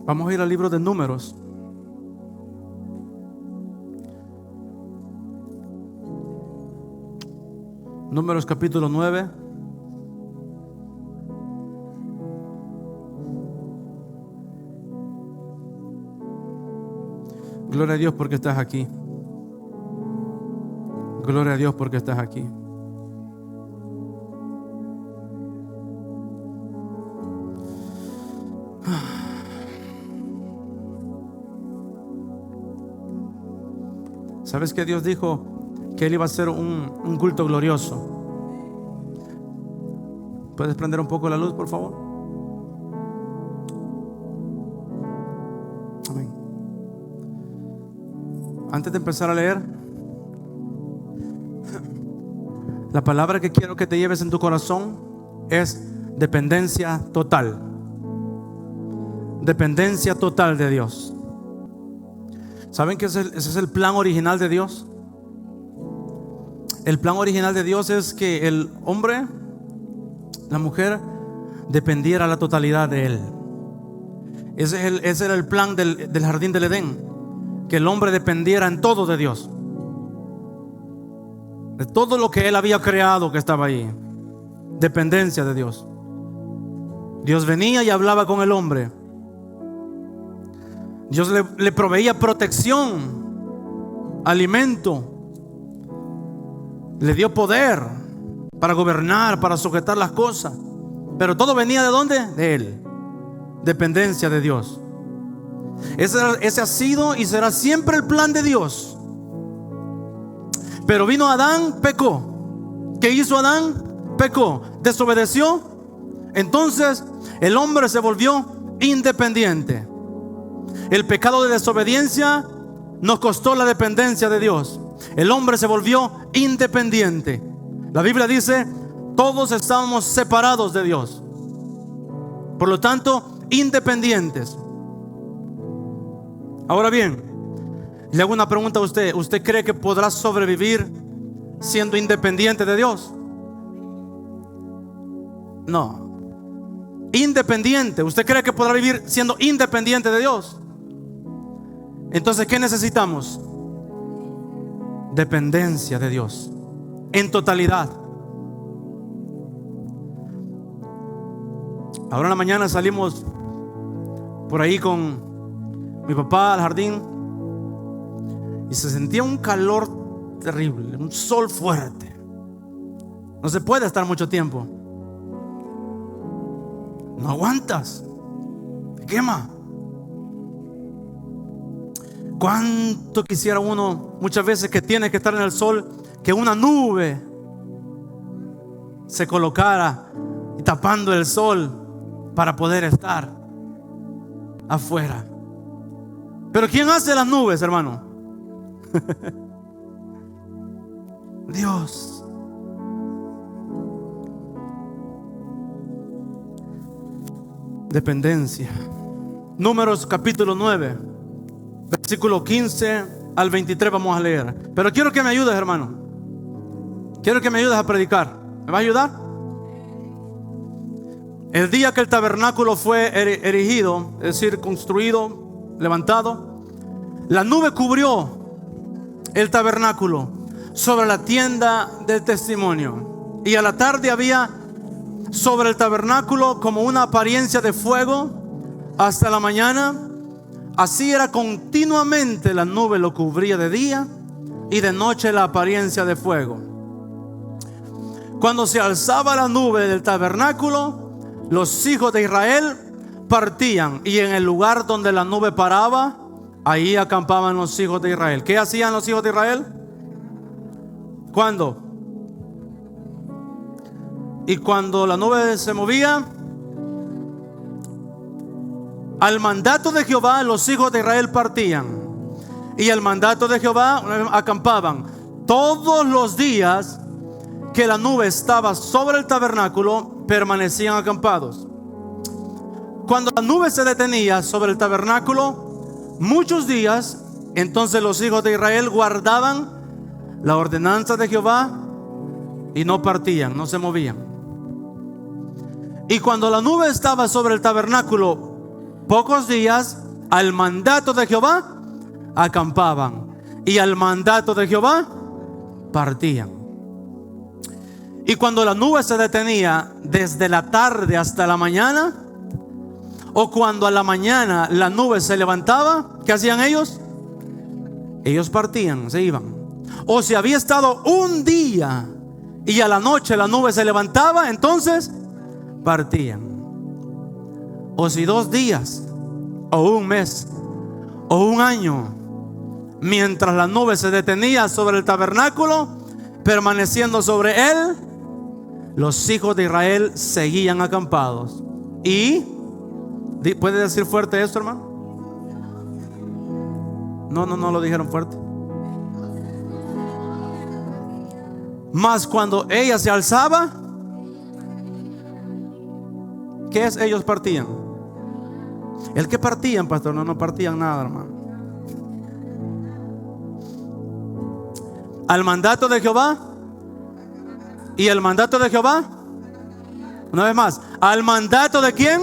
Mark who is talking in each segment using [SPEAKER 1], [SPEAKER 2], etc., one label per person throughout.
[SPEAKER 1] Vamos a ir al libro de Números. Números capítulo 9. Gloria a Dios porque estás aquí. Gloria a Dios porque estás aquí. ¿Sabes que Dios dijo que Él iba a hacer un culto glorioso? ¿Puedes prender un poco la luz, por favor? Amén. Antes de empezar a leer, la palabra que quiero que te lleves en tu corazón es dependencia total. Dependencia total de Dios. ¿Saben que ese es el plan original de Dios? El plan original de Dios es que el hombre, la mujer, dependiera la totalidad de Él. Ese era el plan del jardín del Edén. Que el hombre dependiera en todo de Dios. De todo lo que Él había creado que estaba ahí. Dependencia de Dios. Dios venía y hablaba con el hombre. Dios le proveía protección, alimento, le dio poder para gobernar, para sujetar las cosas. Pero todo venía ¿de dónde? De Él. Dependencia de Dios. Ese ha sido y será siempre el plan de Dios. Pero vino Adán, pecó. ¿Qué hizo Adán? Pecó, desobedeció. Entonces el hombre se volvió independiente. El pecado de desobediencia nos costó la dependencia de Dios. El hombre se volvió independiente. La Biblia dice: todos estábamos separados de Dios. Por lo tanto, independientes. Ahora bien, le hago una pregunta a usted. ¿Usted cree que podrá sobrevivir siendo independiente de Dios? No. Independiente. ¿Usted cree que podrá vivir siendo independiente de Dios? Entonces, ¿qué necesitamos? Dependencia de Dios en totalidad. Ahora en la mañana salimos por ahí con mi papá al jardín y se sentía un calor terrible, un sol fuerte. No se puede estar mucho tiempo. No aguantas, te quema. ¿Cuánto quisiera uno muchas veces que tiene que estar en el sol, que una nube se colocara tapando el sol para poder estar afuera? Pero ¿quién hace las nubes, hermano? Dios. Dependencia. Números capítulo 9, versículo 15 al 23 vamos a leer. Pero quiero que me ayudes, hermano. Quiero que me ayudes a predicar. ¿Me va a ayudar? El día que el tabernáculo fue erigido, es decir, construido, levantado, la nube cubrió el tabernáculo sobre la tienda del testimonio. Y a la tarde había sobre el tabernáculo como una apariencia de fuego hasta la mañana. Así era continuamente, la nube lo cubría de día y de noche la apariencia de fuego. Cuando se alzaba la nube del tabernáculo, los hijos de Israel partían, y en el lugar donde la nube paraba, ahí acampaban los hijos de Israel. ¿Qué hacían los hijos de Israel? ¿Cuándo? Y cuando la nube se movía, al mandato de Jehová, los hijos de Israel partían, y al mandato de Jehová acampaban. Todos los días que la nube estaba sobre el tabernáculo, permanecían acampados. Cuando la nube se detenía sobre el tabernáculo muchos días, entonces los hijos de Israel guardaban la ordenanza de Jehová y no partían, no se movían. Y cuando la nube estaba sobre el tabernáculo pocos días, al mandato de Jehová acampaban, y al mandato de Jehová partían. Y cuando la nube se detenía desde la tarde hasta la mañana, o cuando a la mañana la nube se levantaba, ¿qué hacían ellos? Ellos partían, se iban. O si había estado un día y a la noche la nube se levantaba, entonces partían. O si 2 días, o un mes, o un año, mientras la nube se detenía sobre el tabernáculo, permaneciendo sobre él, los hijos de Israel seguían acampados. Y ¿puede decir fuerte esto, hermano? No lo dijeron fuerte. Mas cuando ella se alzaba, ¿qué es? Ellos partían. El que partían, pastor, no partían nada, hermano. Al mandato de Jehová. ¿Y el mandato de Jehová? Una vez más, ¿al mandato de quién?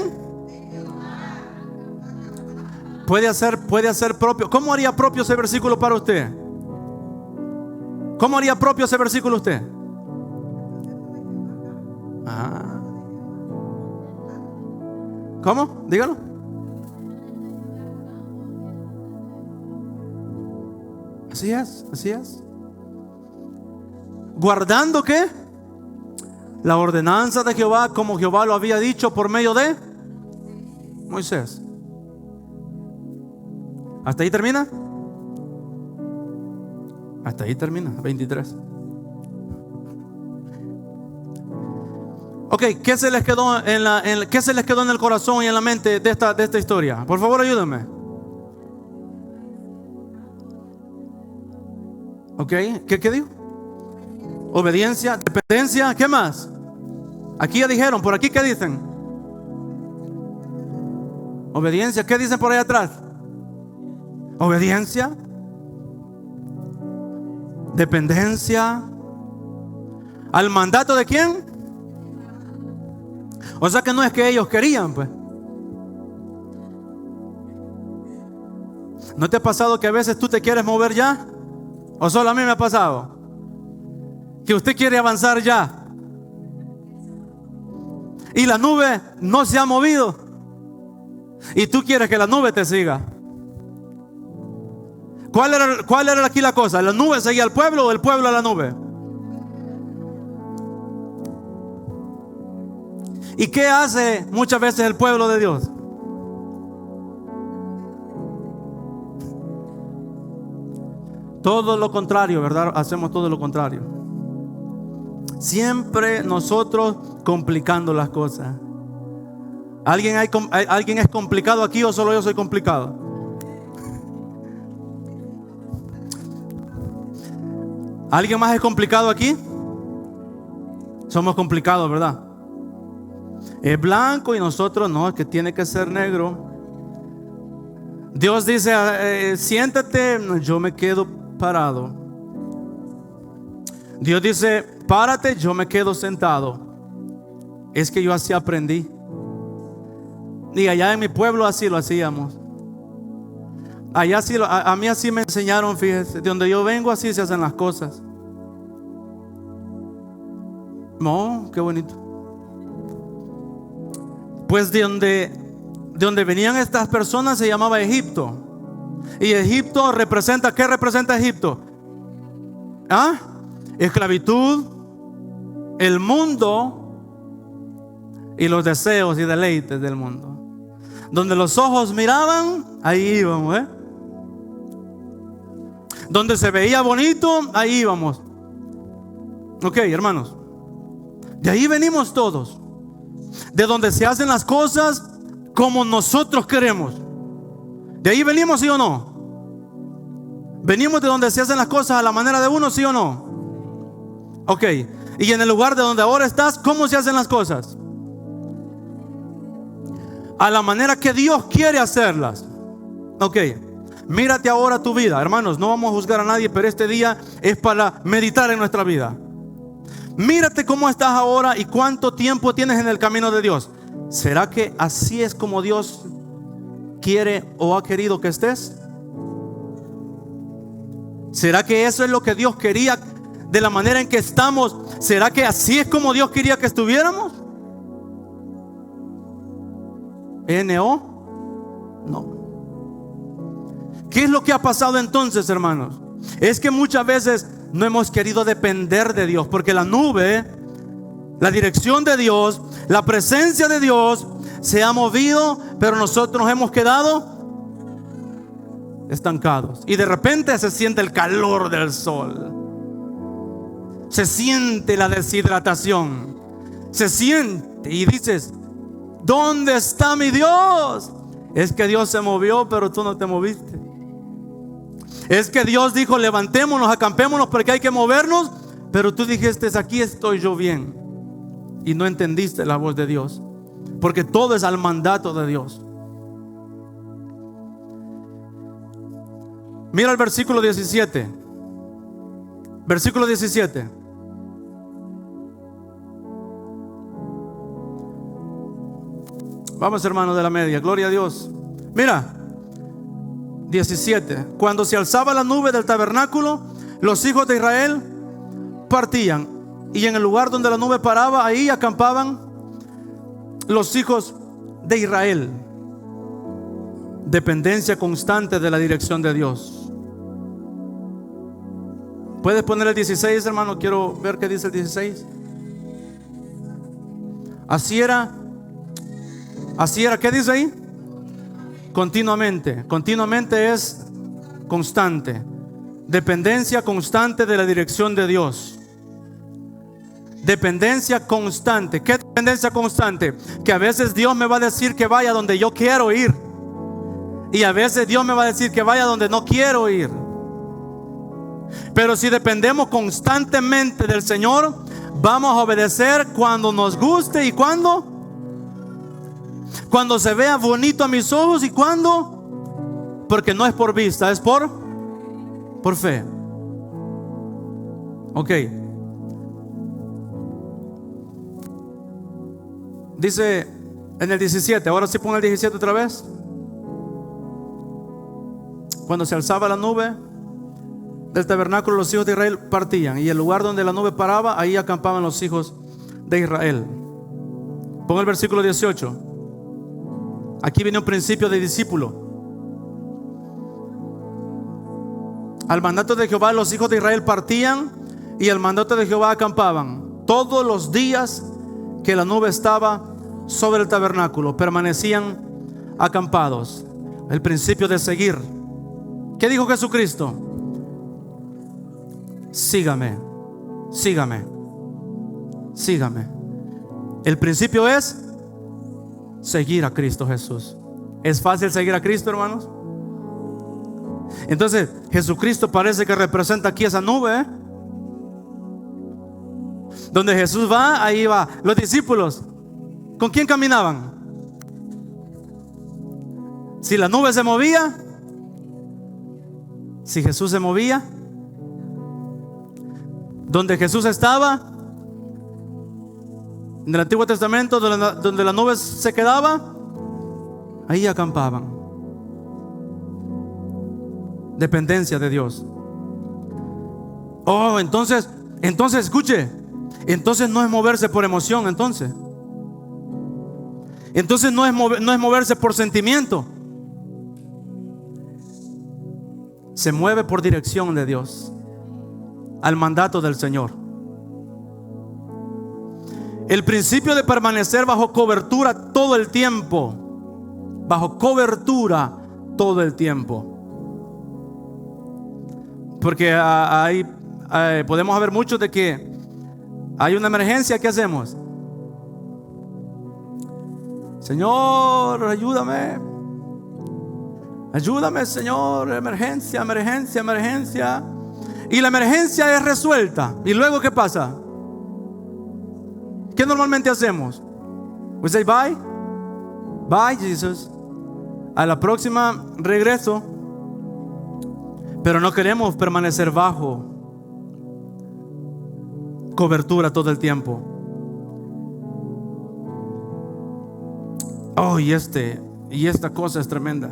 [SPEAKER 1] Puede hacer propio. ¿Cómo haría propio ese versículo para usted? ¿Cómo haría propio ese versículo usted? ¿Cómo? Dígalo. Así es. ¿Guardando qué? La ordenanza de Jehová, como Jehová lo había dicho por medio de Moisés. ¿Hasta ahí termina? Hasta ahí termina, 23. Ok, ¿qué se les quedó ¿qué se les quedó en el corazón y en la mente de esta historia? Por favor, ayúdenme. Ok, ¿qué dijo? Obediencia, dependencia, ¿qué más? Aquí ya dijeron, por aquí ¿qué dicen? Obediencia, ¿qué dicen por ahí atrás? Obediencia, dependencia. ¿Al mandato de quién? O sea que no es que ellos querían, pues. ¿No te ha pasado que a veces tú te quieres mover ya? ¿O solo a mí me ha pasado? Que usted quiere avanzar ya y la nube no se ha movido y tú quieres que la nube te siga. ¿Cuál era aquí la cosa? ¿La nube seguía al pueblo o el pueblo a la nube? ¿Y qué hace muchas veces el pueblo de Dios? Todo lo contrario, ¿verdad? Hacemos todo lo contrario. Siempre nosotros complicando las cosas. ¿Alguien es complicado aquí o solo yo soy complicado? ¿Alguien más es complicado aquí? Somos complicados, ¿verdad? Es blanco y nosotros no, es que tiene que ser negro. Dios dice, siéntate, yo me quedo parado. Dios dice, párate, yo me quedo sentado. Es que yo así aprendí. Y allá en mi pueblo así lo hacíamos. Allá sí, a mí así me enseñaron, fíjese. De donde yo vengo así se hacen las cosas. No, qué bonito. Pues de donde venían estas personas se llamaba Egipto. Y Egipto representa, ¿qué representa Egipto? Esclavitud, el mundo y los deseos y deleites del mundo. Donde los ojos miraban, ahí íbamos, Donde se veía bonito, ahí íbamos. Ok, hermanos, de ahí venimos todos. De donde se hacen las cosas como nosotros queremos. De ahí venimos, ¿sí o no? Venimos de donde se hacen las cosas a la manera de uno, ¿sí o no? Ok, y en el lugar de donde ahora estás, ¿cómo se hacen las cosas? A la manera que Dios quiere hacerlas. Ok, mírate ahora tu vida. Hermanos, no vamos a juzgar a nadie, pero este día es para meditar en nuestra vida. Mírate cómo estás ahora y cuánto tiempo tienes en el camino de Dios. ¿Será que así es como Dios quiere o ha querido que estés? ¿Será que eso es lo que Dios quería de la manera en que estamos? ¿Será que así es como Dios quería que estuviéramos? No. ¿Qué es lo que ha pasado entonces, hermanos? Es que muchas veces no hemos querido depender de Dios, porque la nube, la dirección de Dios, la presencia de Dios se ha movido, pero nosotros nos hemos quedado estancados. Y de repente se siente el calor del sol, se siente la deshidratación, se siente y dices: ¿dónde está mi Dios? Es que Dios se movió, pero tú no te moviste. Es que Dios dijo: levantémonos, acampémonos porque hay que movernos, pero tú dijiste: aquí estoy yo bien. Y no entendiste la voz de Dios, porque todo es al mandato de Dios. Mira el versículo 17. Versículo 17. Vamos, hermanos de la media, gloria a Dios. Mira, 17. Cuando se alzaba la nube del tabernáculo, los hijos de Israel partían, y en el lugar donde la nube paraba, ahí acampaban los hijos de Israel. Dependencia constante de la dirección de Dios. ¿Puedes poner el 16, hermano? Quiero ver qué dice el 16. Así era, ¿qué dice ahí? Continuamente. Continuamente es constante. Dependencia constante de la dirección de Dios. Dependencia constante. ¿Qué dependencia constante? Que a veces Dios me va a decir que vaya donde yo quiero ir, y a veces Dios me va a decir que vaya donde no quiero ir. Pero si dependemos constantemente del Señor, vamos a obedecer cuando nos guste y cuando se vea bonito a mis ojos, y cuando, porque no es por vista, es por fe. Ok. Dice en el 17, ahora sí pon el 17 otra vez. Cuando se alzaba la nube del tabernáculo, los hijos de Israel partían, y el lugar donde la nube paraba, ahí acampaban los hijos de Israel. Pon el versículo 18. Aquí viene un principio de discípulo. Al mandato de Jehová los hijos de Israel partían, y al mandato de Jehová acampaban. Todos los días que la nube estaba sobre el tabernáculo, permanecían acampados. El principio de seguir. ¿Qué dijo Jesucristo? Sígame, sígame, sígame. El principio es seguir a Cristo Jesús. ¿Es fácil seguir a Cristo, hermanos? Entonces Jesucristo parece que representa aquí esa nube, ¿eh? Donde Jesús va, ahí va. Los discípulos, ¿con quién caminaban? Si la nube se movía, si Jesús se movía, donde Jesús estaba, en el Antiguo Testamento, donde la nube se quedaba, ahí acampaban. Dependencia de Dios. Oh, entonces escuche, entonces no es moverse por emoción, entonces no es moverse por sentimiento. Se mueve por dirección de Dios, al mandato del Señor. El principio de permanecer bajo cobertura todo el tiempo. Bajo cobertura todo el tiempo. Porque podemos haber muchos de que hay una emergencia. ¿Qué hacemos? Señor, ayúdame. Ayúdame, Señor. Emergencia, emergencia, emergencia. Y la emergencia es resuelta. ¿Y luego qué pasa? ¿Qué normalmente hacemos? We say bye. Bye, Jesus. A la próxima regreso. Pero no queremos permanecer bajo cobertura todo el tiempo. Oh, y Y esta cosa es tremenda.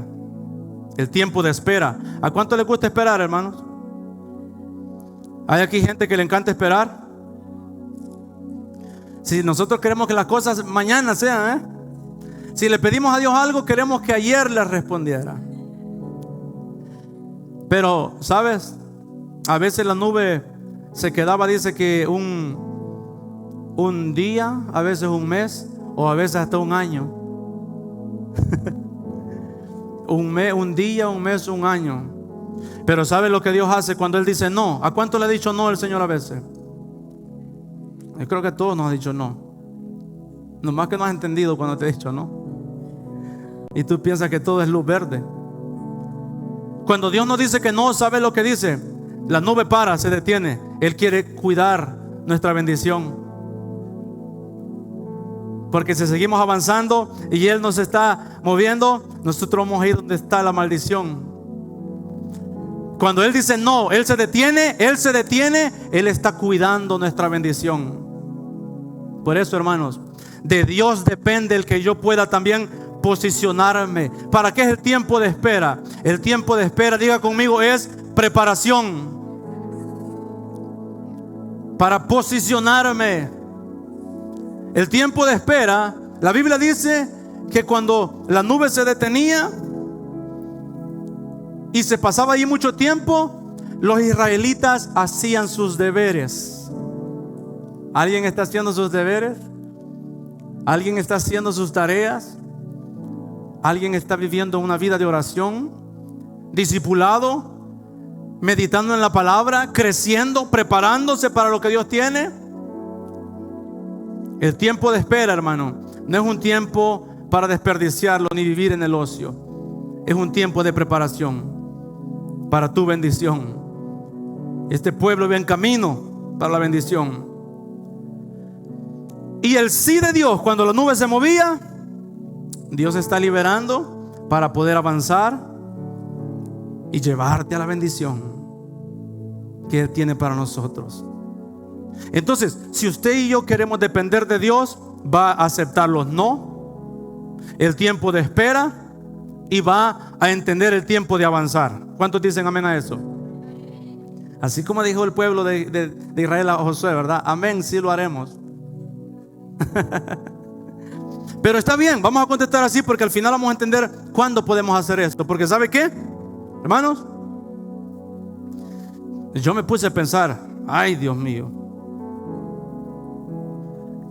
[SPEAKER 1] El tiempo de espera. ¿A cuánto le gusta esperar, hermanos? ¿Hay aquí gente que le encanta esperar? Si nosotros queremos que las cosas mañana sean, si le pedimos a Dios algo, queremos que ayer le respondiera. Pero, ¿sabes? A veces la nube se quedaba, dice que un día, a veces un mes, o a veces hasta un año. Un día, un mes, un año. Pero ¿sabe lo que Dios hace cuando Él dice no? ¿A cuánto le ha dicho no el Señor a veces? Yo creo que a todos nos ha dicho no. Nomás que no has entendido cuando te he dicho no. Y tú piensas que todo es luz verde. Cuando Dios nos dice que no, ¿sabe lo que dice? La nube para, se detiene. Él quiere cuidar nuestra bendición. Porque si seguimos avanzando y Él nos está moviendo, nosotros vamos a ir donde está la maldición. Cuando Él dice no, Él se detiene, Él está cuidando nuestra bendición. Por eso, hermanos, de Dios depende el que yo pueda también posicionarme. ¿Para qué es el tiempo de espera? El tiempo de espera, diga conmigo, es preparación. Para posicionarme. El tiempo de espera, la Biblia dice que cuando la nube se detenía y se pasaba ahí mucho tiempo, los israelitas hacían sus deberes. ¿Alguien está haciendo sus deberes? ¿Alguien está haciendo sus tareas? ¿Alguien está viviendo una vida de oración, discipulado, meditando en la palabra, creciendo, preparándose para lo que Dios tiene? El tiempo de espera, hermano, no es un tiempo para desperdiciarlo ni vivir en el ocio. Es un tiempo de preparación para tu bendición. Este pueblo va en camino para la bendición. Y el sí de Dios, cuando la nube se movía, Dios está liberando para poder avanzar y llevarte a la bendición que Él tiene para nosotros. Entonces, si usted y yo queremos depender de Dios, va a aceptar los no, el tiempo de espera, y va a entender el tiempo de avanzar. ¿Cuántos dicen amén a eso? Así como dijo el pueblo de Israel a Josué, ¿verdad? Amén, sí lo haremos. Pero está bien, vamos a contestar así, porque al final vamos a entender cuándo podemos hacer esto. Porque ¿sabe qué, hermanos? Yo me puse a pensar, ay Dios mío,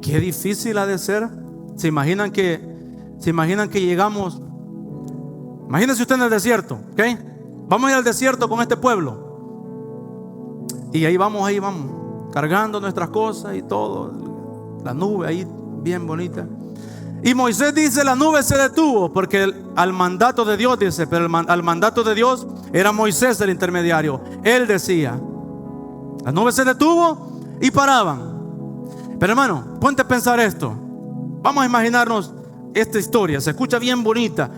[SPEAKER 1] qué difícil ha de ser. ¿Se imaginan que llegamos? Imagínense usted en el desierto, ¿ok? Vamos a ir al desierto con este pueblo. Y ahí vamos, cargando nuestras cosas y todo. La nube ahí bien bonita. Y Moisés dice, la nube se detuvo, porque al mandato de Dios dice, pero al mandato de Dios era Moisés el intermediario. Él decía, la nube se detuvo y paraban. Pero hermano, ponte a pensar esto. Vamos a imaginarnos esta historia. Se escucha bien bonita.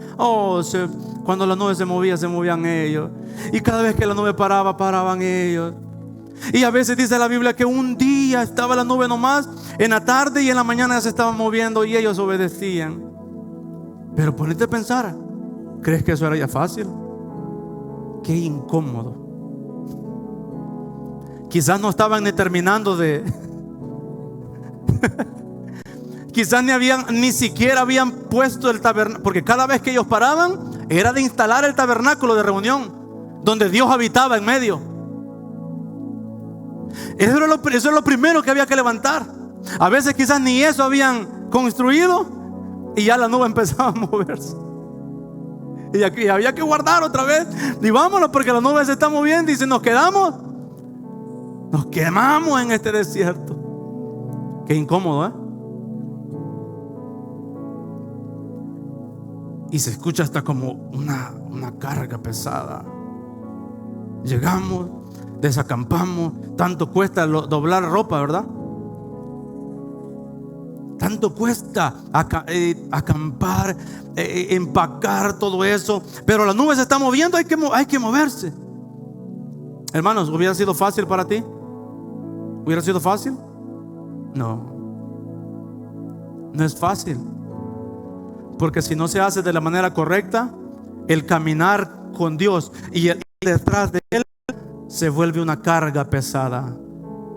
[SPEAKER 1] Cuando la nube se movía, se movían ellos. Y cada vez que la nube paraba, paraban ellos. Y a veces dice la Biblia que un día estaba la nube nomás, en la tarde y en la mañana ya se estaban moviendo y ellos obedecían. Pero ponete a pensar, ¿crees que eso era ya fácil? Qué incómodo. Quizás no estaban ni terminando de quizás ni siquiera habían puesto el tabernáculo, porque cada vez que ellos paraban era de instalar el tabernáculo de reunión donde Dios habitaba en medio. Eso es lo primero que había que levantar. A veces quizás ni eso habían construido y ya la nube empezaba a moverse. Y aquí había que guardar otra vez. Y vámonos, porque la nube se está moviendo. Y si nos quedamos, nos quemamos en este desierto. Qué incómodo, ¿eh? Y se escucha hasta como una carga pesada. Llegamos, desacampamos. Tanto cuesta doblar ropa, ¿verdad? Tanto cuesta acampar, empacar todo eso. Pero la nube se está moviendo, hay que moverse. Hermanos, ¿hubiera sido fácil para ti? ¿Hubiera sido fácil? No, no es fácil. Porque si no se hace de la manera correcta, el caminar con Dios y el ir detrás de Él se vuelve una carga pesada.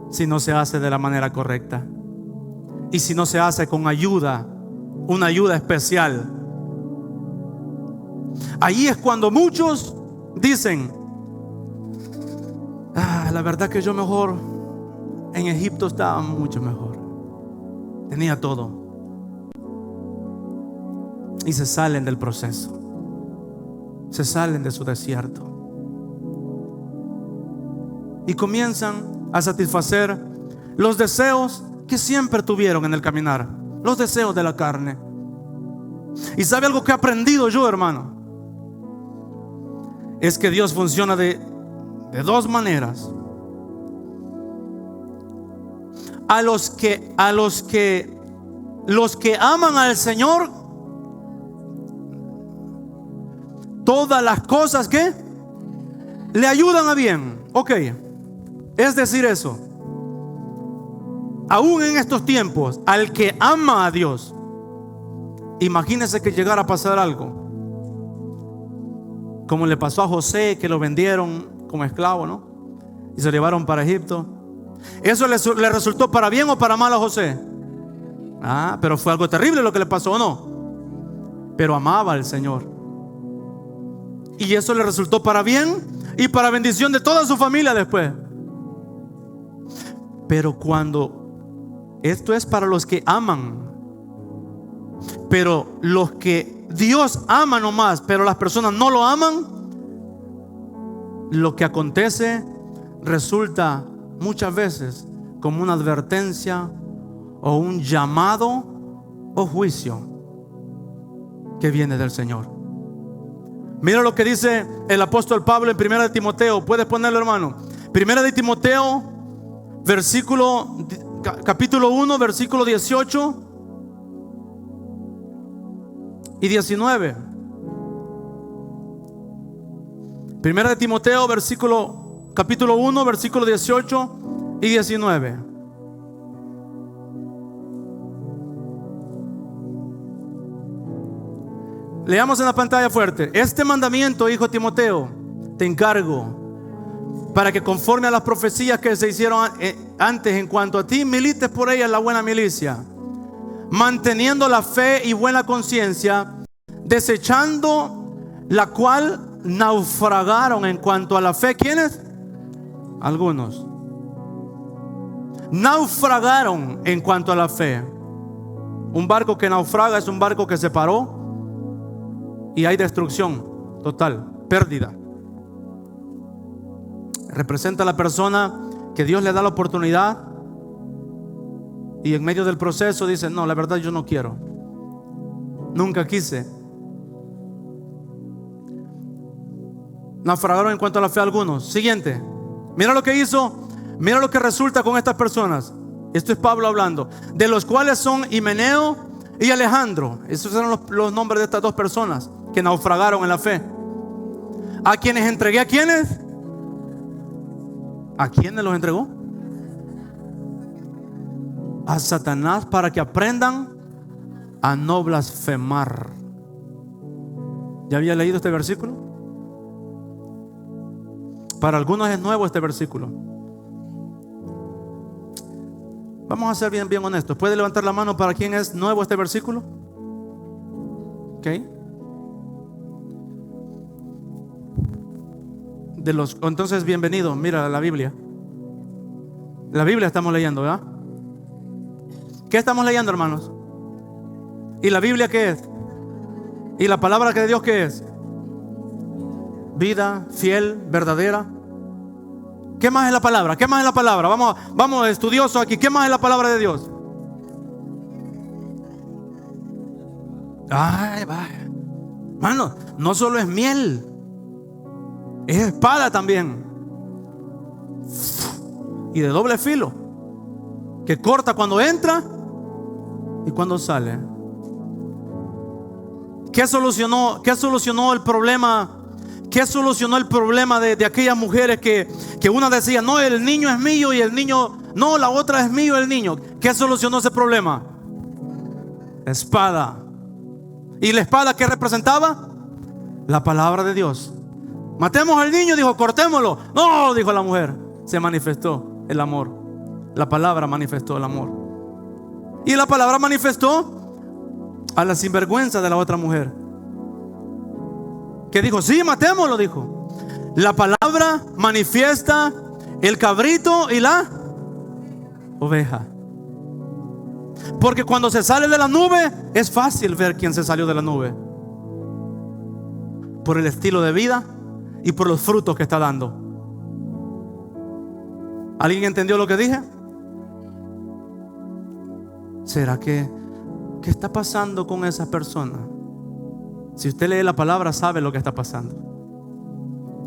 [SPEAKER 1] Si no se hace de la manera correcta y si no se hace con ayuda, una ayuda especial. Ahí es cuando muchos dicen: la verdad que yo mejor en Egipto estaba mucho mejor, tenía todo. Y se salen del proceso, se salen de su desierto y comienzan a satisfacer los deseos que siempre tuvieron en el caminar, los deseos de la carne. Y ¿sabe algo que he aprendido yo, hermano? Es que Dios funciona de dos maneras. Los que aman al Señor, todas las cosas que le ayudan a bien. Ok, es decir eso, aún en estos tiempos, al que ama a Dios, imagínese que llegara a pasar algo como le pasó a José, que lo vendieron como esclavo, ¿no? Y se lo llevaron para Egipto. ¿Eso le resultó para bien o para mal a José? Pero fue algo terrible lo que le pasó, ¿o no? Pero amaba al Señor, y eso le resultó para bien y para bendición de toda su familia después. Pero cuando esto es para los que aman, pero los que Dios ama nomás, pero las personas no lo aman, lo que acontece resulta muchas veces como una advertencia o un llamado o juicio que viene del Señor. Mira lo que dice el apóstol Pablo en 1 de Timoteo. Puedes ponerlo, hermano. 1 de Timoteo, capítulo 1, versículo 18 y 19. 1 de Timoteo, capítulo 1, versículo 18 y 19. Leamos en la pantalla fuerte. Este mandamiento, hijo Timoteo, te encargo, para que conforme a las profecías que se hicieron antes en cuanto a ti, milites por ellas la buena milicia, manteniendo la fe y buena conciencia, desechando la cual naufragaron en cuanto a la fe. ¿Quiénes? Algunos naufragaron en cuanto a la fe. Un barco que naufraga es un barco que se paró y hay destrucción total, pérdida. Representa a la persona que Dios le da la oportunidad y en medio del proceso dice: no, la verdad yo no quiero, nunca quise. Naufragaron en cuanto a la fe algunos. Siguiente. Mira lo que hizo, mira lo que resulta con estas personas. Esto es Pablo hablando, de los cuales son Himeneo y Alejandro. Esos eran los nombres de estas dos personas que naufragaron en la fe. A quienes entregué. ¿A quiénes? ¿A quiénes los entregó? A Satanás, para que aprendan a no blasfemar. ¿Ya había leído este versículo? Para algunos es nuevo este versículo. Vamos a ser bien honestos. ¿Puede levantar la mano para quien es nuevo este versículo? Ok. Entonces, bienvenido. Mira la Biblia. La Biblia estamos leyendo, ¿verdad? ¿Qué estamos leyendo, hermanos? ¿Y la Biblia qué es? ¿Y la palabra de Dios qué es? Vida, fiel, verdadera. ¿Qué más es la palabra? ¿Qué más es la palabra? Vamos estudiosos aquí. ¿Qué más es la palabra de Dios? Ay, vaya. Mano, no solo es miel, es espada también, y de doble filo, que corta cuando entra y cuando sale. ¿Qué solucionó el problema? ¿Qué solucionó el problema de aquellas mujeres que una decía: no, el niño es mío, y el niño, no, la otra es mío, el niño? ¿Qué solucionó ese problema? Espada. ¿Y la espada qué representaba? La palabra de Dios. Matemos al niño, dijo, cortémoslo. No, dijo la mujer. Se manifestó el amor. La palabra manifestó el amor. Y la palabra manifestó a la sinvergüenza de la otra mujer, que dijo, sí, matémoslo, dijo. La palabra manifiesta el cabrito y la oveja. Porque cuando se sale de la nube, es fácil ver quién se salió de la nube, por el estilo de vida y por los frutos que está dando. ¿Alguien entendió lo que dije? ¿Será que qué está pasando con esa persona? Si usted lee la palabra, sabe lo que está pasando.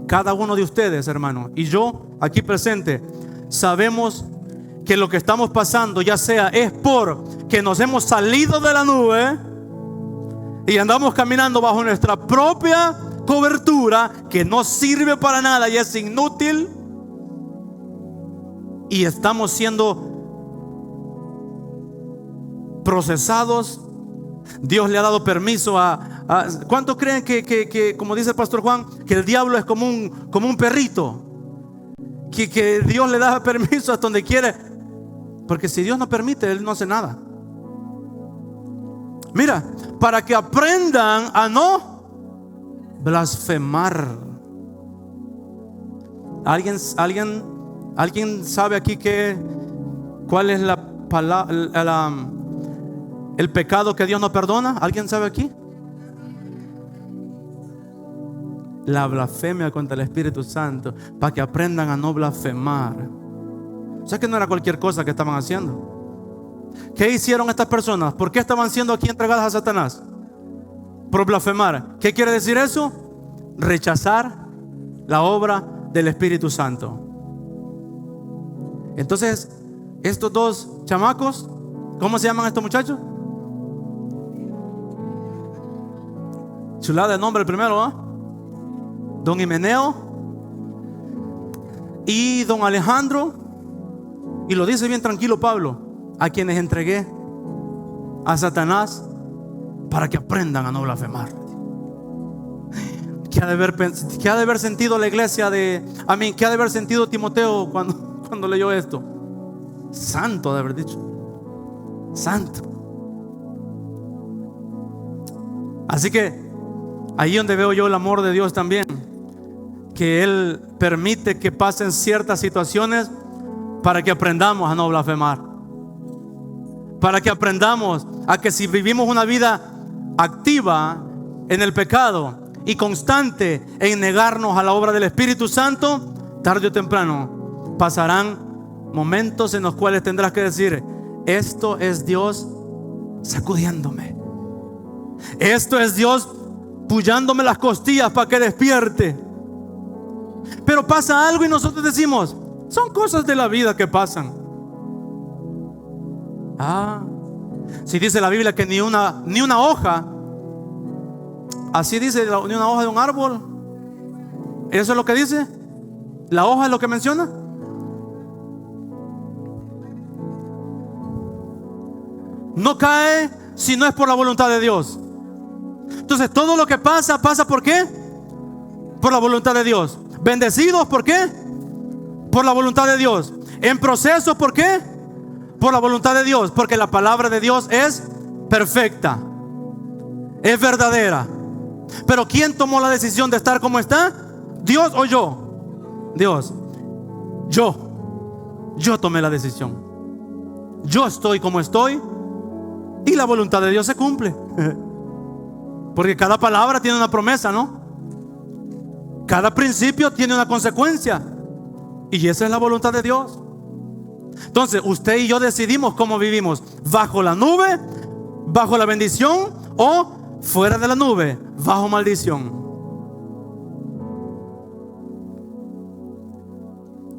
[SPEAKER 1] Cada uno de ustedes, hermano, y yo aquí presente, sabemos que lo que estamos pasando, ya sea es por que nos hemos salido de la nube y andamos caminando bajo nuestra propia cobertura, que no sirve para nada y es inútil, y estamos siendo procesados. Dios le ha dado permiso a ¿cuántos creen que como dice el pastor Juan, que el diablo es como un perrito, que Dios le da permiso hasta donde quiere? Porque si Dios no permite, Él no hace nada. Mira, para que aprendan a no blasfemar. ¿Alguien sabe aquí cuál es el pecado que Dios no perdona? ¿Alguien sabe aquí? La blasfemia contra el Espíritu Santo. Para que aprendan a no blasfemar. O sea que no era cualquier cosa que estaban haciendo. ¿Qué hicieron estas personas? ¿Por qué estaban siendo aquí entregadas a Satanás? Por blasfemar. ¿Qué quiere decir eso? Rechazar la obra del Espíritu Santo. Entonces, estos dos chamacos, ¿cómo se llaman estos muchachos? Chulada de nombre el primero, ¿eh? Don Himeneo y don Alejandro. Y lo dice bien tranquilo Pablo: a quienes entregué a Satanás para que aprendan a no blasfemar. ¿Qué ha de haber sentido la iglesia ¿qué ha de haber sentido Timoteo cuando leyó esto? Santo de haber dicho. Santo. Así que ahí donde veo yo el amor de Dios también, que Él permite que pasen ciertas situaciones para que aprendamos a no blasfemar, para que aprendamos a que si vivimos una vida activa en el pecado y constante en negarnos a la obra del Espíritu Santo, tarde o temprano pasarán momentos en los cuales tendrás que decir: esto es Dios sacudiéndome, esto es Dios pullándome las costillas para que despierte. Pero pasa algo y nosotros decimos: son cosas de la vida que pasan. Si dice la Biblia que ni una hoja, así dice, ni una hoja de un árbol. ¿Eso es lo que dice? ¿La hoja es lo que menciona? No cae si no es por la voluntad de Dios. Entonces todo lo que pasa ¿por qué? Por la voluntad de Dios. Bendecidos, ¿por qué? Por la voluntad de Dios. En proceso, ¿por qué? Por la voluntad de Dios. Porque la palabra de Dios es perfecta, es verdadera. Pero ¿quién tomó la decisión de estar como está? ¿Dios o yo? Dios. Yo tomé la decisión. Yo estoy como estoy y la voluntad de Dios se cumple. Porque cada palabra tiene una promesa, ¿no? Cada principio tiene una consecuencia, y esa es la voluntad de Dios. Entonces usted y yo decidimos cómo vivimos: bajo la nube, bajo la bendición, o fuera de la nube, bajo maldición.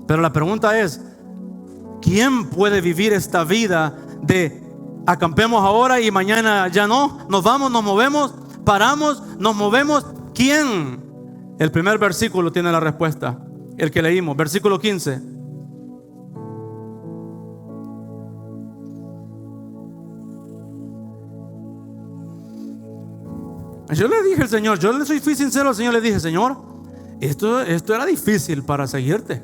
[SPEAKER 1] Pero la pregunta es: ¿quién puede vivir esta vida de acampemos ahora y mañana ya no? Nos vamos, nos movemos, paramos, nos movemos. ¿Quién? El primer versículo tiene la respuesta, el que leímos, versículo 15. Yo le dije al Señor, yo le fui sincero al Señor, le dije: Señor, esto era difícil para seguirte,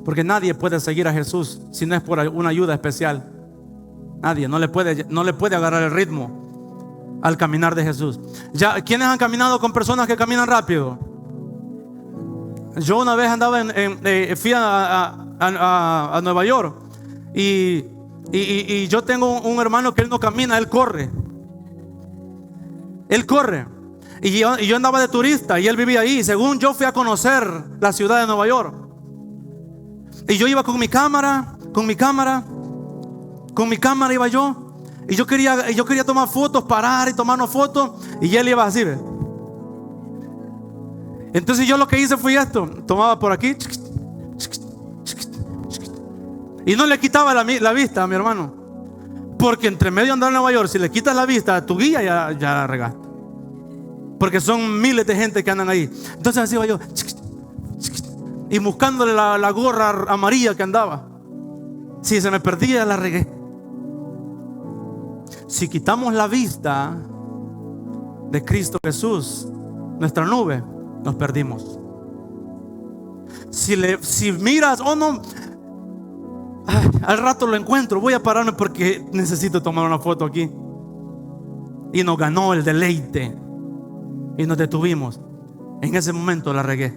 [SPEAKER 1] porque nadie puede seguir a Jesús si no es por una ayuda especial. Nadie, no le puede agarrar el ritmo al caminar de Jesús. Ya, ¿quiénes han caminado con personas que caminan rápido? Yo una vez andaba fui a Nueva York y yo tengo un hermano que él no camina, él corre. Él corre. Y yo andaba de turista y él vivía ahí. Según yo fui a conocer la ciudad de Nueva York. Y yo iba con mi cámara iba yo. Y yo quería tomar fotos, parar y tomarnos fotos. Y él iba así, ¿ve? Entonces yo lo que hice fue esto: tomaba por aquí y no le quitaba la vista a mi hermano, porque entre medio de andar en Nueva York, si le quitas la vista a tu guía, ya la regaste, porque son miles de gente que andan ahí. Entonces así iba yo, y buscándole la gorra amarilla que andaba. Si se me perdía, la regué. Si quitamos la vista de Cristo Jesús, nuestra nube, nos perdimos. Si miras, oh no, al rato lo encuentro, voy a pararme porque necesito tomar una foto aquí. Y nos ganó el deleite y nos detuvimos. En ese momento la regué.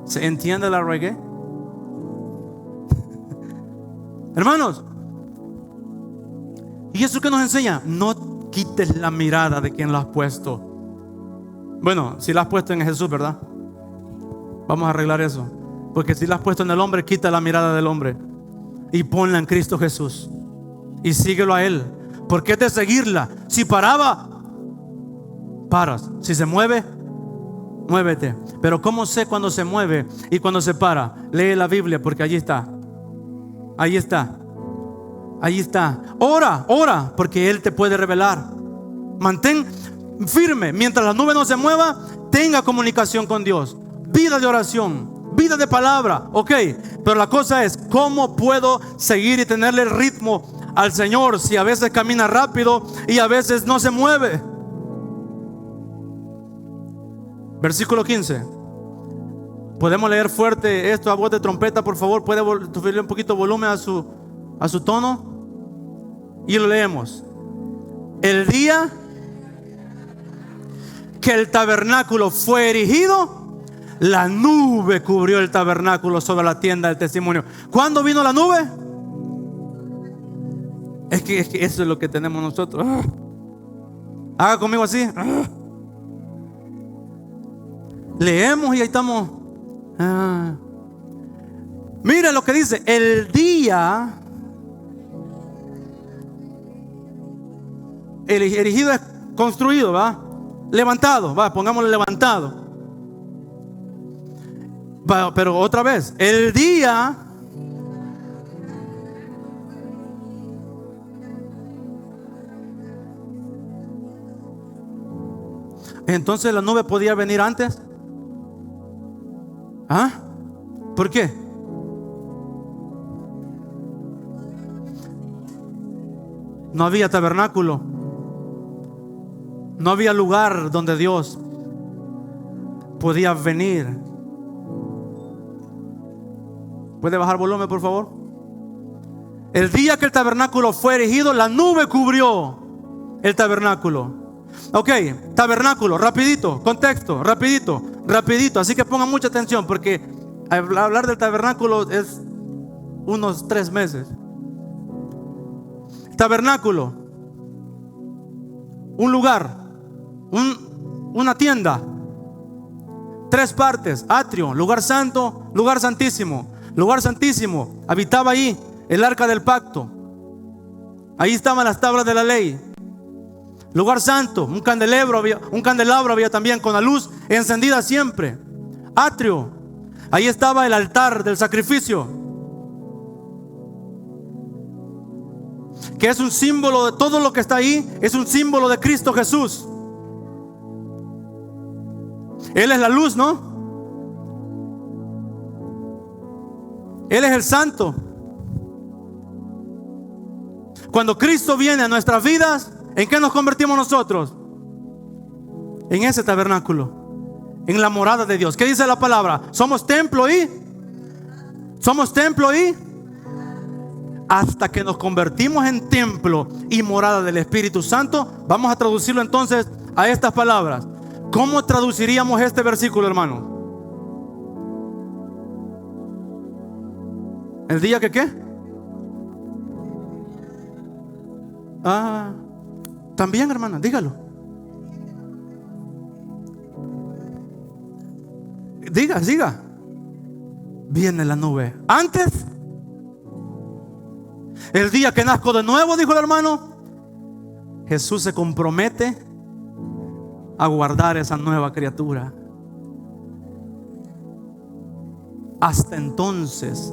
[SPEAKER 1] ¿Se entiende? La regué. Hermanos, ¿y eso qué nos enseña? No quites la mirada de quien lo has puesto. Bueno, si la has puesto en Jesús, ¿verdad? Vamos a arreglar eso. Porque si la has puesto en el hombre, quita la mirada del hombre y ponla en Cristo Jesús y síguelo a Él. Porque es de seguirla. Si paraba, paras. Si se mueve, muévete. Pero ¿cómo sé cuando se mueve y cuando se para? Lee la Biblia, porque allí está. Ahí está. Ahí está. Ora, porque Él te puede revelar. Mantén firme. Mientras la nube no se mueva, tenga comunicación con Dios. Vida de oración, vida de palabra. Ok, pero la cosa es: ¿cómo puedo seguir y tenerle el ritmo al Señor si a veces camina rápido y a veces no se mueve? Versículo 15. Podemos leer fuerte esto a voz de trompeta, por favor. Puede subirle un poquito de volumen a su tono y lo leemos. El día que el tabernáculo fue erigido, la nube cubrió el tabernáculo sobre la tienda del testimonio. ¿Cuándo vino la nube? Es que eso es lo que tenemos nosotros. Haga conmigo así. Leemos y ahí estamos. Mira lo que dice: el día erigido es construido, ¿va? Levantado, va, pongámosle levantado. Va, pero otra vez, el día entonces la nube podía venir antes. ¿Ah? ¿Por qué? No había tabernáculo. No había lugar donde Dios podía venir. ¿Puede bajar volumen, por favor? El día que el tabernáculo fue erigido, la nube cubrió el tabernáculo. Ok, tabernáculo, rapidito, contexto, rapidito. Así que pongan mucha atención, porque hablar del tabernáculo es unos 3 meses. Tabernáculo, un lugar, una tienda, 3 partes: atrio, lugar santo, lugar santísimo. Lugar santísimo, habitaba ahí el arca del pacto. Ahí estaban las tablas de la ley. Lugar santo, un candelabro había también, con la luz encendida siempre. Atrio, ahí estaba el altar del sacrificio, que es un símbolo de todo lo que está ahí. Es un símbolo de Cristo Jesús. Él es la luz, ¿no? Él es el santo. Cuando Cristo viene a nuestras vidas, ¿En qué nos convertimos nosotros? En ese tabernáculo, en la morada de Dios. ¿Qué dice la palabra? Somos templo y hasta que nos convertimos en templo y morada del Espíritu Santo. Vamos a traducirlo entonces a estas palabras. ¿Cómo traduciríamos este versículo, hermano? ¿El día que qué? También, hermana, dígalo. Diga. Viene la nube. Antes, el día que nazco de nuevo, dijo el hermano, Jesús se compromete a guardar esa nueva criatura. Hasta entonces,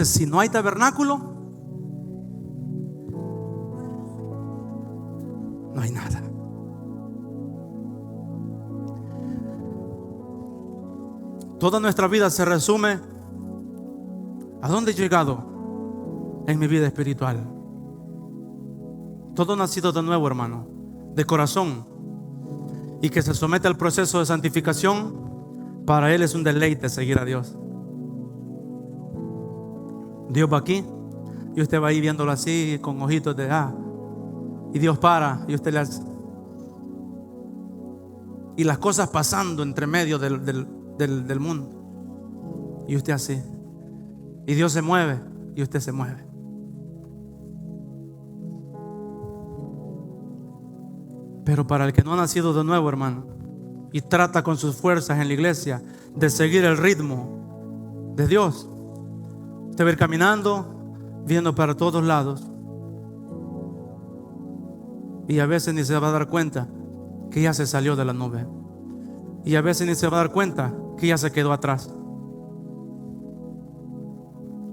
[SPEAKER 1] si no hay tabernáculo, no hay nada. Toda nuestra vida se resume: ¿a dónde he llegado en mi vida espiritual? Todo nacido de nuevo, hermano, de corazón, y que se somete al proceso de santificación, para él es un deleite seguir a Dios. Dios va aquí y usted va ahí viéndolo así con ojitos de y Dios para y usted le hace, y las cosas pasando entre medio del mundo, y usted así, y Dios se mueve y usted se mueve. Pero para el que no ha nacido de nuevo, hermano, y trata con sus fuerzas en la iglesia de seguir el ritmo de Dios, usted va a ir caminando, viendo para todos lados, y a veces ni se va a dar cuenta que ya se salió de la nube, y a veces ni se va a dar cuenta que ya se quedó atrás.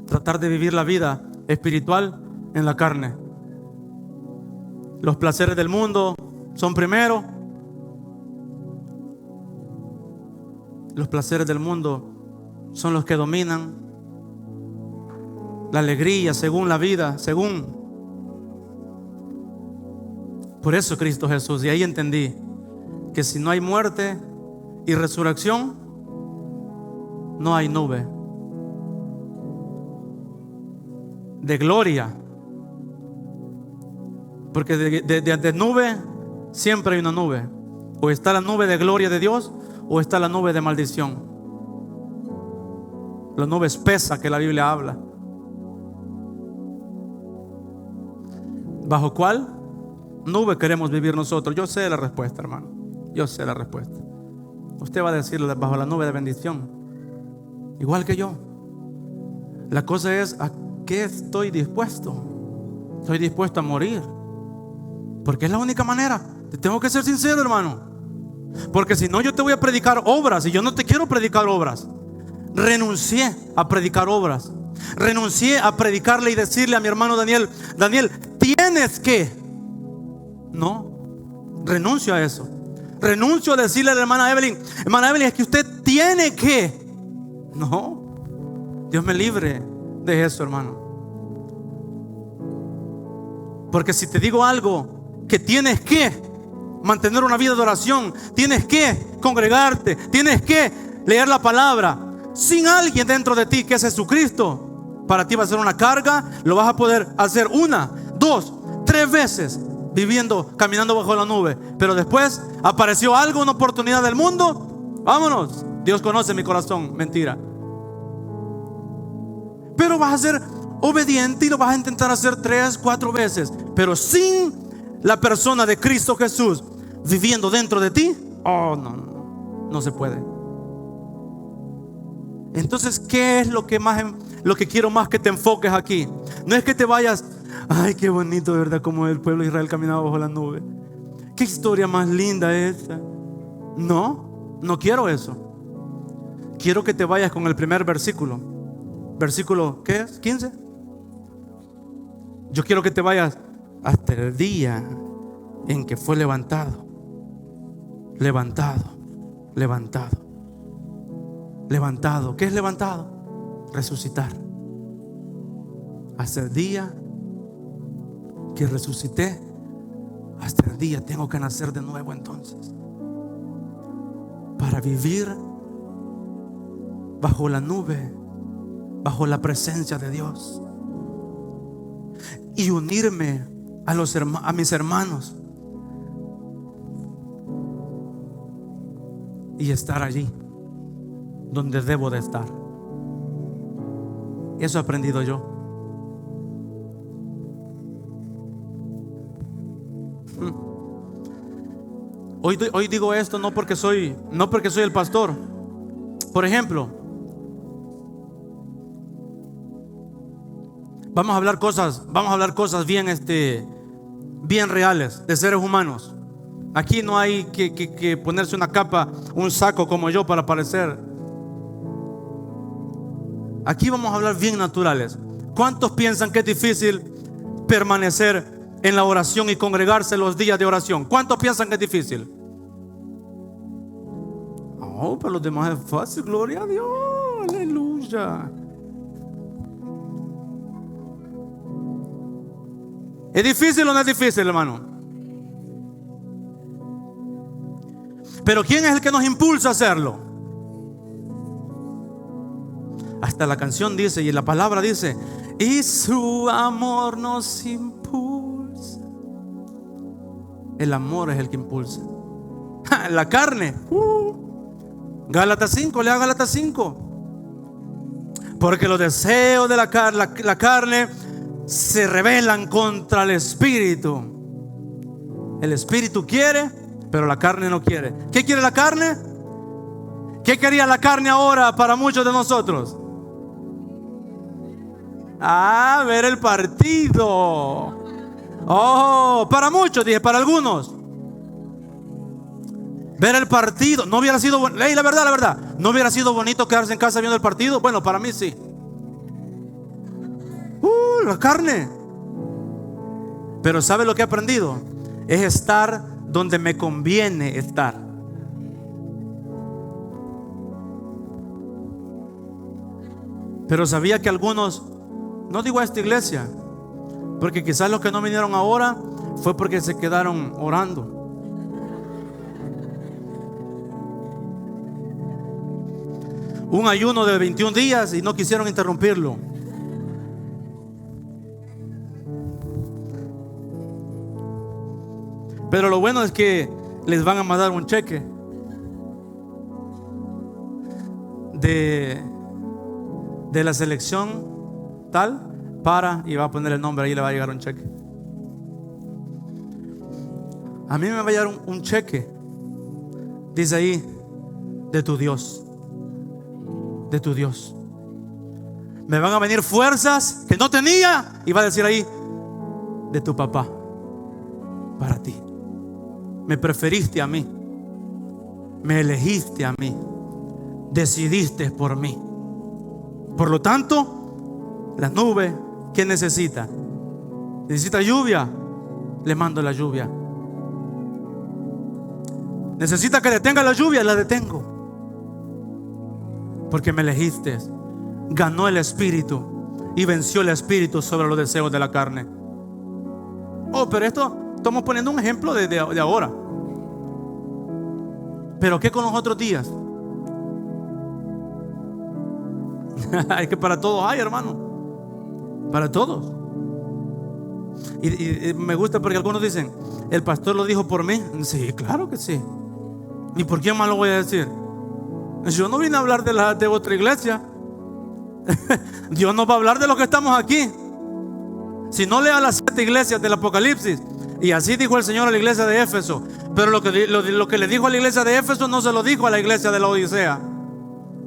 [SPEAKER 1] Tratar de vivir la vida espiritual en la carne. Los placeres del mundo son primero. Los placeres del mundo son los que dominan. La alegría según la vida, Por eso Cristo Jesús, y ahí entendí que si no hay muerte y resurrección, no hay nube de gloria. Porque de nube siempre hay una nube. O está la nube de gloria de Dios, o está la nube de maldición. La nube espesa que la Biblia habla. ¿Bajo cuál nube queremos vivir nosotros? Yo sé la respuesta, hermano. Yo sé la respuesta. Usted va a decirle: bajo la nube de bendición, igual que yo. La cosa es: ¿a qué estoy dispuesto? Estoy dispuesto a morir, porque es la única manera. Te tengo que ser sincero, hermano, porque si no, yo te voy a predicar obras, y yo no te quiero predicar obras. Renuncié a predicar obras. Renuncié a predicarle y decirle a mi hermano Daniel: tienes que. No, renuncio a eso. Renuncio a decirle a la hermana Evelyn: es que usted tiene que. No, Dios me libre de eso, hermano. Porque si te digo algo, que tienes que mantener una vida de oración, tienes que congregarte, tienes que leer la palabra, sin alguien dentro de ti que es Jesucristo, para ti va a ser una carga. Lo vas a poder hacer 1, 2, 3 veces, caminando bajo la nube, pero después apareció algo, una oportunidad del mundo, vámonos. Dios conoce mi corazón, mentira. Pero vas a ser obediente y lo vas a intentar hacer 3, 4 veces, pero sin la persona de Cristo Jesús viviendo dentro de ti, no se puede. Entonces, ¿qué es lo que quiero más que te enfoques aquí? No es que te vayas: ay, qué bonito, de verdad, como el pueblo de Israel caminaba bajo la nube. Qué historia más linda esa. No quiero eso. Quiero que te vayas con el primer versículo. Versículo, ¿qué es? 15. Yo quiero que te vayas hasta el día en que fue levantado. levantado. ¿Qué es levantado? Resucitar. Hasta el día que resucité, hasta el día tengo que nacer de nuevo entonces, para vivir bajo la nube, bajo la presencia de Dios, y unirme a mis hermanos y estar allí donde debo de estar. Eso he aprendido yo. Hoy digo esto no porque soy el pastor. Por ejemplo, vamos a hablar cosas bien reales de seres humanos. Aquí no hay que ponerse una capa, un saco como yo para parecer. Aquí vamos a hablar bien naturales. ¿Cuántos piensan que es difícil permanecer en la oración y congregarse los días de oración? ¿Cuántos piensan que es difícil? Oh, para los demás es fácil, gloria a Dios, aleluya. ¿Es difícil o no es difícil, hermano? Pero ¿quién es el que nos impulsa a hacerlo? Hasta la canción dice, y la palabra dice, y su amor nos impulsa. El amor es el que impulsa. La carne, Gálatas 5, lea Gálatas 5. Porque los deseos de la carne se rebelan contra el espíritu. El espíritu quiere, pero la carne no quiere. ¿Qué quiere la carne? ¿Qué quería la carne ahora para muchos de nosotros? Ver el partido. Oh, para muchos, dije, para algunos. Ver el partido. No hubiera sido, la verdad, no hubiera sido bonito quedarse en casa viendo el partido. Bueno, para mí sí. La carne. Pero ¿sabe lo que he aprendido? Es estar donde me conviene estar. Pero sabía que algunos, no digo a esta iglesia, porque quizás los que no vinieron ahora fue porque se quedaron orando. Un ayuno de 21 días y no quisieron interrumpirlo. Pero lo bueno es que les van a mandar un cheque de la selección tal y va a poner el nombre ahí, le va a llegar un cheque. A mí me va a llegar un cheque, dice ahí, de tu Dios. De tu Dios. Me van a venir fuerzas que no tenía y va a decir ahí, de tu papá, para ti. Me preferiste a mí, me elegiste a mí, decidiste por mí. Por lo tanto, la nube, ¿qué necesita? Necesita lluvia, le mando la lluvia. Necesita que detenga la lluvia, la detengo. Porque me elegiste. Ganó el espíritu y venció el espíritu sobre los deseos de la carne. Oh, pero esto estamos poniendo un ejemplo de ahora. Pero ¿qué con los otros días? Es que para todos hay, hermano. Para todos. Y me gusta porque algunos dicen, el pastor lo dijo por mí. Sí, claro que sí. ¿Y por quién más lo voy a decir? Yo no vine a hablar de otra iglesia. Dios no va a hablar de los que estamos aquí. Si no, lea las 7 iglesias del Apocalipsis. Y así dijo el Señor a la iglesia de Éfeso. Pero lo que le dijo a la iglesia de Éfeso no se lo dijo a la iglesia de la Odisea.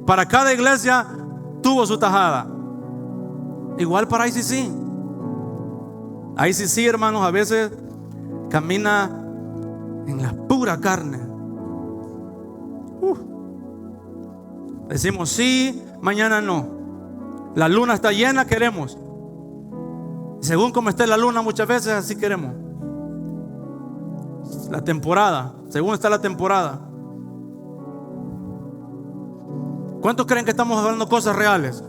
[SPEAKER 1] Para cada iglesia tuvo su tajada. Igual para ICC. ICC, hermanos, a veces camina en la pura carne. Decimos sí, mañana no. La luna está llena, queremos. Según como esté la luna, muchas veces así queremos. La temporada, según está la temporada. ¿Cuántos creen que estamos hablando cosas reales?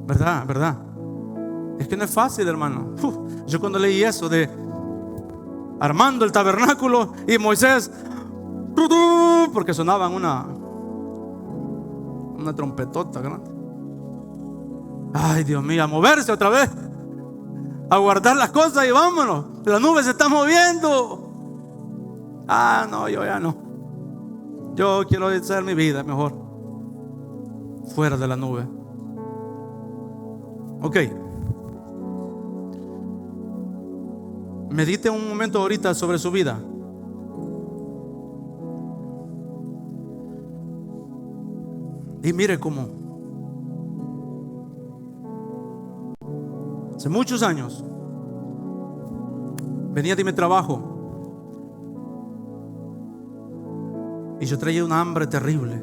[SPEAKER 1] ¿Verdad? ¿Verdad? Es que no es fácil, hermano. Yo cuando leí eso de armando el tabernáculo y Moisés, porque sonaban una trompetota grande. Ay, Dios mío, a moverse otra vez, a guardar las cosas y vámonos. La nube se está moviendo. Ah, no, yo ya no. Yo quiero hacer mi vida mejor fuera de la nube. Ok. Medite un momento ahorita sobre su vida. Y mire cómo hace muchos años venía de mi trabajo y yo traía una hambre terrible.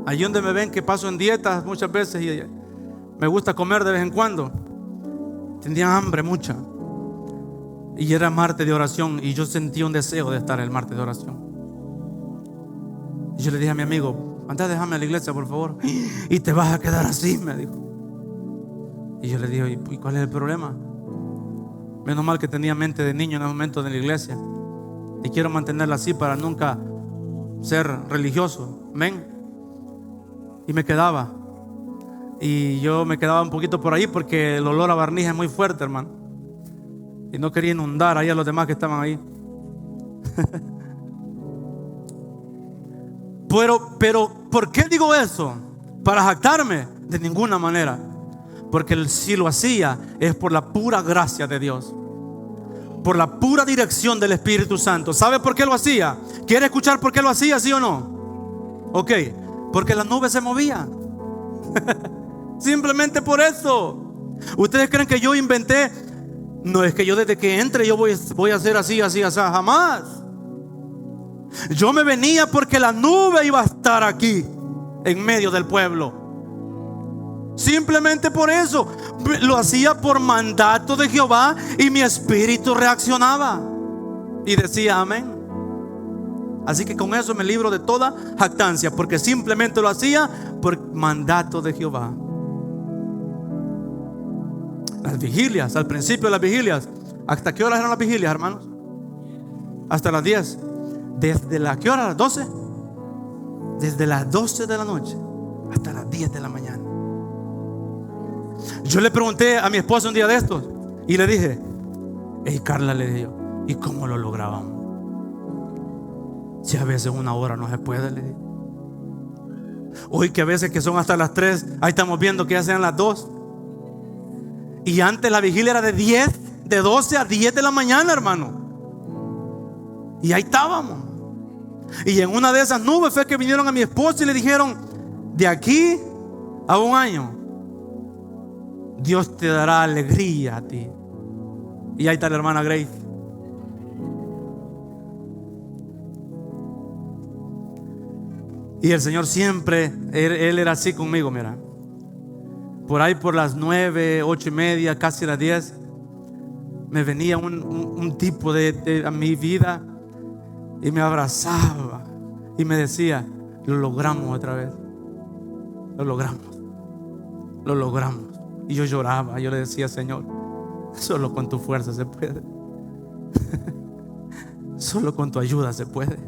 [SPEAKER 1] Allí donde me ven que paso en dietas muchas veces y me gusta comer de vez en cuando, tenía hambre mucha. Y era martes de oración y yo sentía un deseo de estar en el martes de oración. Y yo le dije a mi amigo: anda, déjame a la iglesia, por favor. Y te vas a quedar así, me dijo. Y yo le dije: ¿y cuál es el problema? Menos mal que tenía mente de niño en el momento de la iglesia. Y quiero mantenerla así para nunca ser religioso. Amén. Y me quedaba. Y yo me quedaba un poquito por ahí porque el olor a barniz es muy fuerte, hermano. Y no quería inundar ahí a los demás que estaban ahí. Pero ¿por qué digo eso? ¿Para jactarme? De ninguna manera. Porque si lo hacía es por la pura gracia de Dios, por la pura dirección del Espíritu Santo. ¿Sabe por qué lo hacía? ¿Quiere escuchar por qué lo hacía, sí o no? Ok, porque la nube se movía. Simplemente por eso. ¿Ustedes creen que yo inventé? No es que yo desde que entre yo voy a hacer así, jamás. Yo me venía porque la nube iba a estar aquí en medio del pueblo. Simplemente por eso. Lo hacía por mandato de Jehová y mi espíritu reaccionaba y decía amén. Así que con eso me libro de toda jactancia, porque simplemente lo hacía por mandato de Jehová. Las vigilias, al principio de las vigilias, ¿hasta qué horas eran las vigilias, hermanos? Hasta las 10. ¿Desde la qué hora? ¿Las 12? Desde las 12 de la noche hasta las 10 de la mañana. Yo le pregunté a mi esposa un día de estos y le dije: hey Carla, le dije yo, ¿y cómo lo lográbamos? Si a veces una hora no se puede, le dije. Hoy que a veces que son hasta las 3, ahí estamos viendo que ya sean las 2. Y antes la vigilia era de 12 a 10 de la mañana, hermano. Y ahí estábamos. Y en una de esas nubes fue que vinieron a mi esposa y le dijeron: de aquí a un año Dios te dará alegría a ti. Y ahí está la hermana Grace. Y el Señor siempre, Él era así conmigo, mira. Por ahí por las 9, 8 y media, casi las 10, me venía un tipo a mi vida y me abrazaba y me decía: lo logramos otra vez. Lo logramos. Lo logramos. Y yo lloraba, yo le decía: Señor, solo con tu fuerza se puede. Solo con tu ayuda se puede.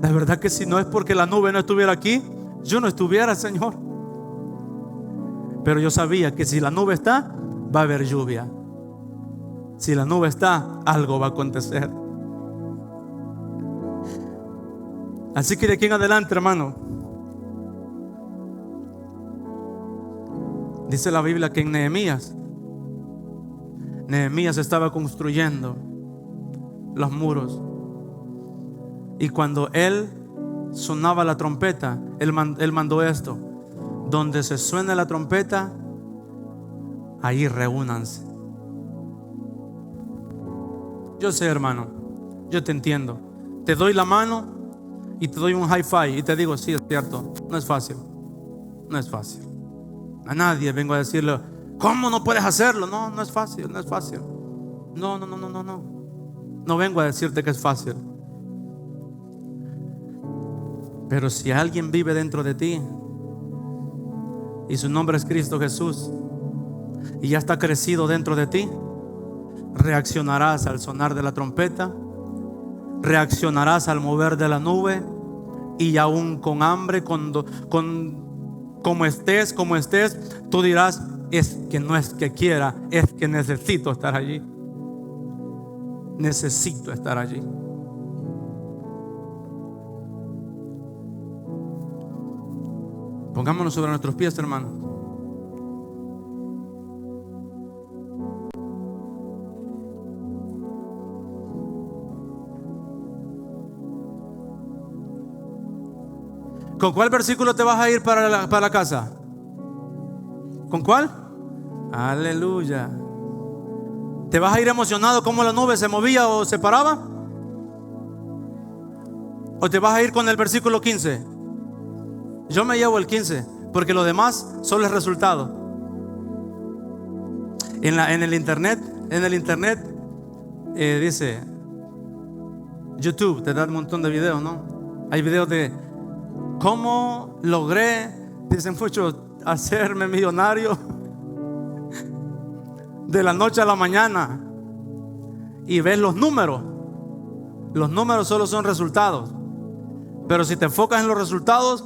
[SPEAKER 1] La verdad que si no es porque la nube no estuviera aquí, yo no estuviera, Señor. Pero yo sabía que si la nube está, va a haber lluvia. Si la nube está, algo va a acontecer. Así que de aquí en adelante, hermano, dice la Biblia que en Nehemías estaba construyendo los muros. Y cuando él sonaba la trompeta, él mandó esto: donde se suene la trompeta, ahí reúnanse. Yo sé, hermano, yo te entiendo. Te doy la mano y te doy un high five y te digo: sí, es cierto, no es fácil. No es fácil. A nadie vengo a decirle: ¿cómo no puedes hacerlo? No, no es fácil, no es fácil. No. No vengo a decirte que es fácil. Pero si alguien vive dentro de ti y su nombre es Cristo Jesús y ya está crecido dentro de ti, reaccionarás al sonar de la trompeta, reaccionarás al mover de la nube, y aún con hambre, como estés, tú dirás: es que no es que quiera, es que necesito estar allí. Necesito estar allí. Pongámonos sobre nuestros pies, hermanos. ¿Con cuál versículo te vas a ir para la casa? ¿Con cuál? Aleluya. ¿Te vas a ir emocionado como la nube se movía o se paraba? ¿O te vas a ir con el versículo 15? Yo me llevo el 15, porque lo demás solo es resultado. En el internet dice YouTube, te da un montón de videos, ¿no? Hay videos de cómo logré, dicen muchos, hacerme millonario de la noche a la mañana. Y ves los números. Los números solo son resultados. Pero si te enfocas en los resultados,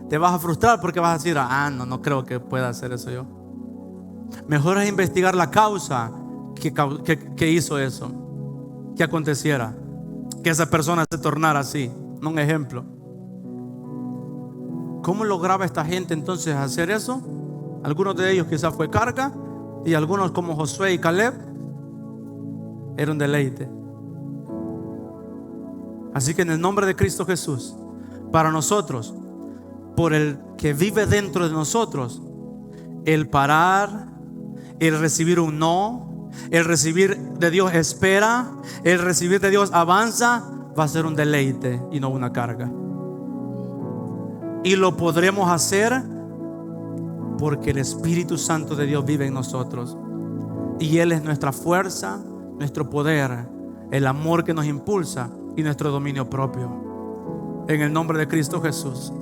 [SPEAKER 1] te vas a frustrar, porque vas a decir: no creo que pueda hacer eso yo. Mejor es investigar la causa que hizo eso, que aconteciera, que esa persona se tornara así. No un ejemplo. ¿Cómo lograba esta gente entonces hacer eso? Algunos de ellos quizás fue carga, y algunos, como Josué y Caleb, era un deleite. Así que en el nombre de Cristo Jesús, para nosotros, por el que vive dentro de nosotros, el parar, el recibir un no, el recibir de Dios espera, el recibir de Dios avanza, va a ser un deleite y no una carga. Y lo podremos hacer porque el Espíritu Santo de Dios vive en nosotros, y Él es nuestra fuerza, nuestro poder, el amor que nos impulsa y nuestro dominio propio. En el nombre de Cristo Jesús.